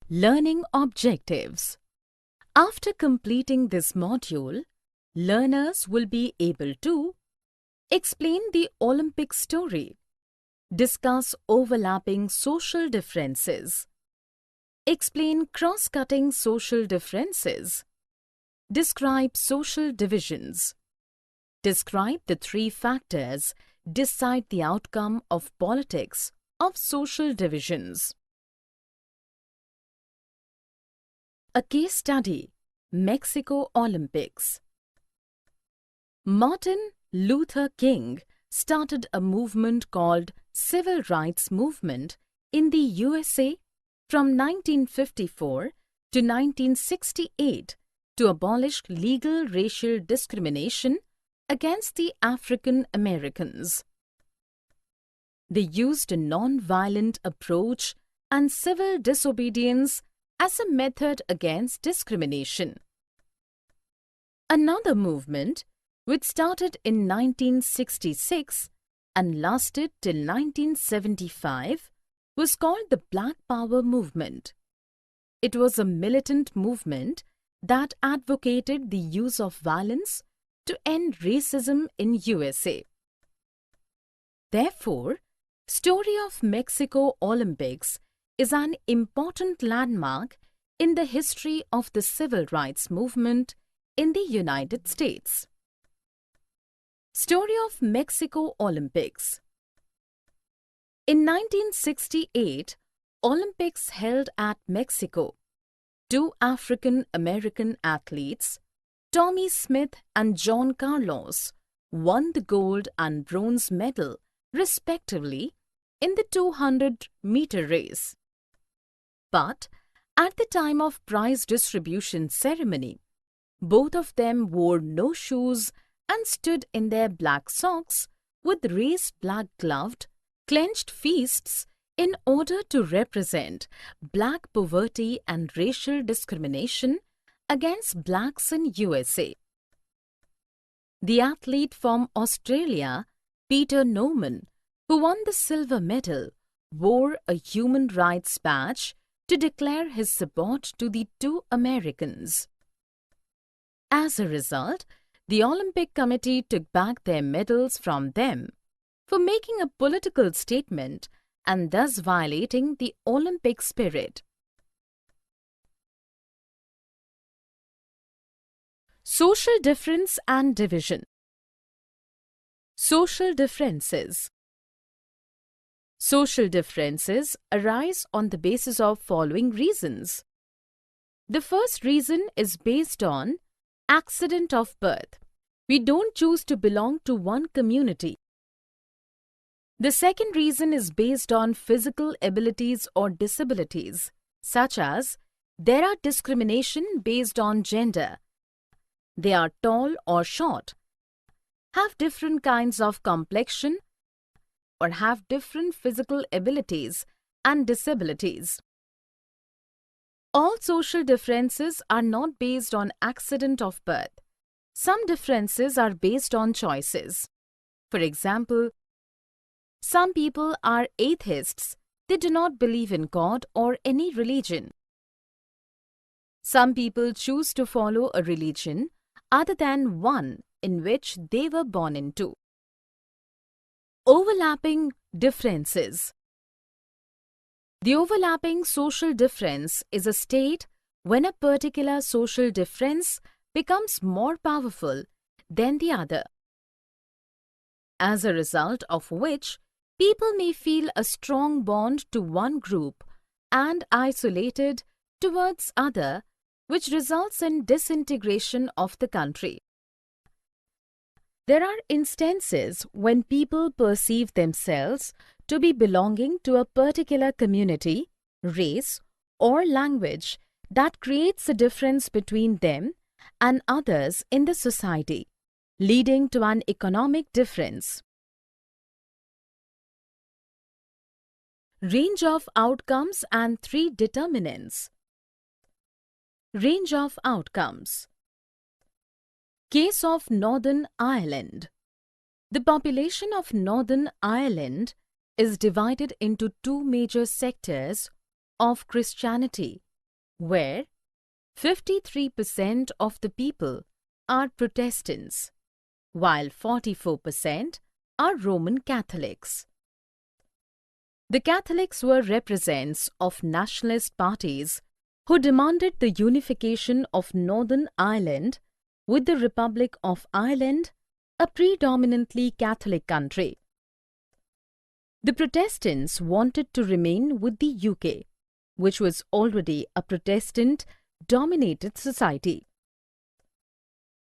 Learning objectives. After completing this module, learners will be able to explain the Olympic story, discuss overlapping social differences, explain cross-cutting social differences, describe social divisions, describe the three factors decide the outcome of politics of social divisions. A case study, Mexico Olympics. Martin Luther King started a movement called Civil Rights Movement in the USA from 1954 to 1968 to abolish legal racial discrimination against the African Americans. They used a non-violent approach and civil disobedience as a method against discrimination. Another movement, which started in 1966 and lasted till 1975, was called the Black Power movement. It was a militant movement that advocated the use of violence to end racism in USA. Therefore, Story of Mexico Olympics is an important landmark in the history of the civil rights movement in the United States. Story of Mexico Olympics. In 1968, Olympics held at Mexico. Two African American athletes, Tommy Smith and John Carlos, won the gold and bronze medal respectively in the 200-meter race. But at the time of prize distribution ceremony, both of them wore no shoes and stood in their black socks with raised black gloved, clenched fists in order to represent black poverty and racial discrimination against blacks in USA. The athlete from Australia, Peter Norman, who won the silver medal, wore a human rights badge to declare his support to the two Americans. As a result, the Olympic Committee took back their medals from them for making a political statement and thus violating the Olympic spirit. Social difference and division. Social differences. Social differences arise on the basis of following reasons. The first reason is based on accident of birth. We don't choose to belong to one community. The second reason is based on physical abilities or disabilities, such as there are discrimination based on gender. They are tall or short, have different kinds of complexion, or have different physical abilities and disabilities. All social differences are not based on accident of birth. Some differences are based on choices. For example, some people are atheists. They do not believe in God or any religion. Some people choose to follow a religion other than one in which they were born into. Overlapping differences. The overlapping social difference is a state when a particular social difference becomes more powerful than the other, as a result of which people may feel a strong bond to one group and isolated towards other, which results in disintegration of the country. There are instances when people perceive themselves to be belonging to a particular community, race, or language that creates a difference between them and others in the society, leading to an economic difference. Range of outcomes and three determinants. Range of outcomes. Case of Northern Ireland. The population of Northern Ireland is divided into two major sectors of Christianity where 53% of the people are Protestants, while 44% are Roman Catholics. The Catholics were representatives of nationalist parties who demanded the unification of Northern Ireland with the Republic of Ireland, a predominantly Catholic country. The Protestants wanted to remain with the UK, which was already a Protestant-dominated society.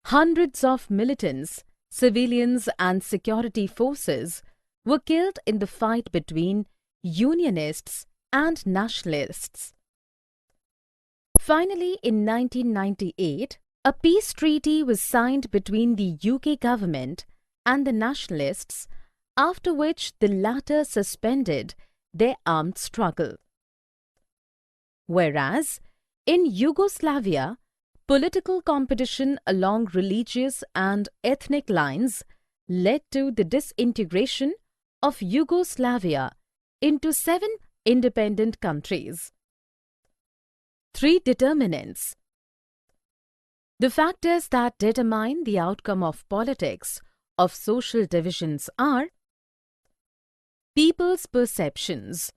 Hundreds of militants, civilians and security forces were killed in the fight between Unionists and Nationalists. Finally, in 1998, a peace treaty was signed between the UK government and the Nationalists, after which the latter suspended their armed struggle. Whereas, in Yugoslavia, political competition along religious and ethnic lines led to the disintegration of Yugoslavia into 7 independent countries. 3 determinants. The factors that determine the outcome of politics of social divisions are people's perceptions.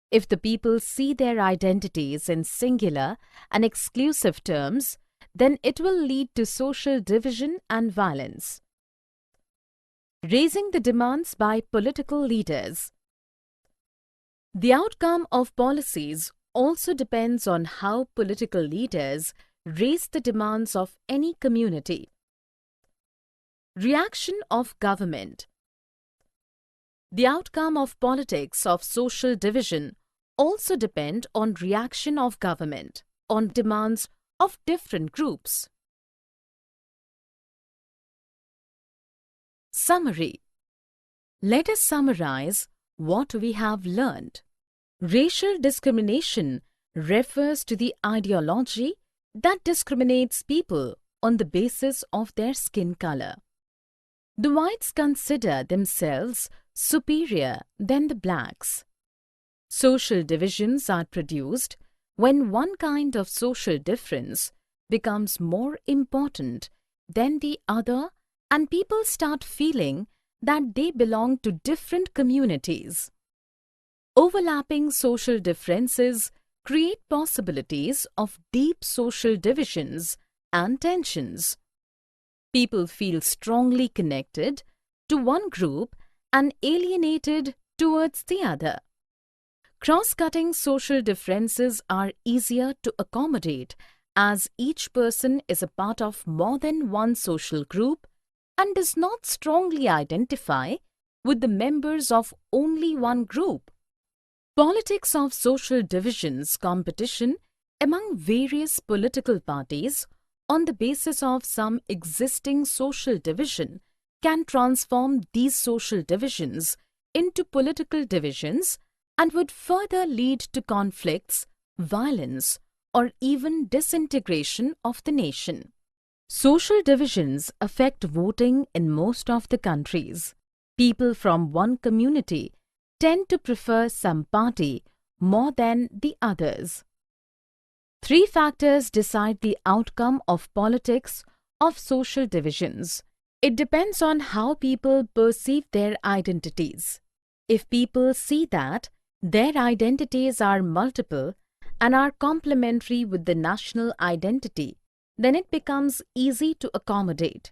If the people see their identities in singular and exclusive terms, then it will lead to social division and violence. Raising the demands by political leaders. The outcome of policies also depends on how political leaders raise the demands of any community. Reaction of government. The outcome of politics of social division also depend on reaction of government on demands of different groups. Summary. Let us summarize what we have learned. Racial discrimination refers to the ideology that discriminates people on the basis of their skin color. The whites consider themselves superior than the blacks. Social divisions are produced when one kind of social difference becomes more important than the other and people start feeling that they belong to different communities. Overlapping social differences create possibilities of deep social divisions and tensions. People feel strongly connected to one group and alienated towards the other. Cross-cutting social differences are easier to accommodate as each person is a part of more than one social group and does not strongly identify with the members of only one group. Politics of social divisions competition among various political parties on the basis of some existing social division can transform these social divisions into political divisions and would further lead to conflicts, violence, or even disintegration of the nation. Social divisions affect voting in most of the countries. People from one community tend to prefer some party more than the others. 3 factors decide the outcome of politics of social divisions. It depends on how people perceive their identities. If people see that their identities are multiple and are complementary with the national identity, then it becomes easy to accommodate.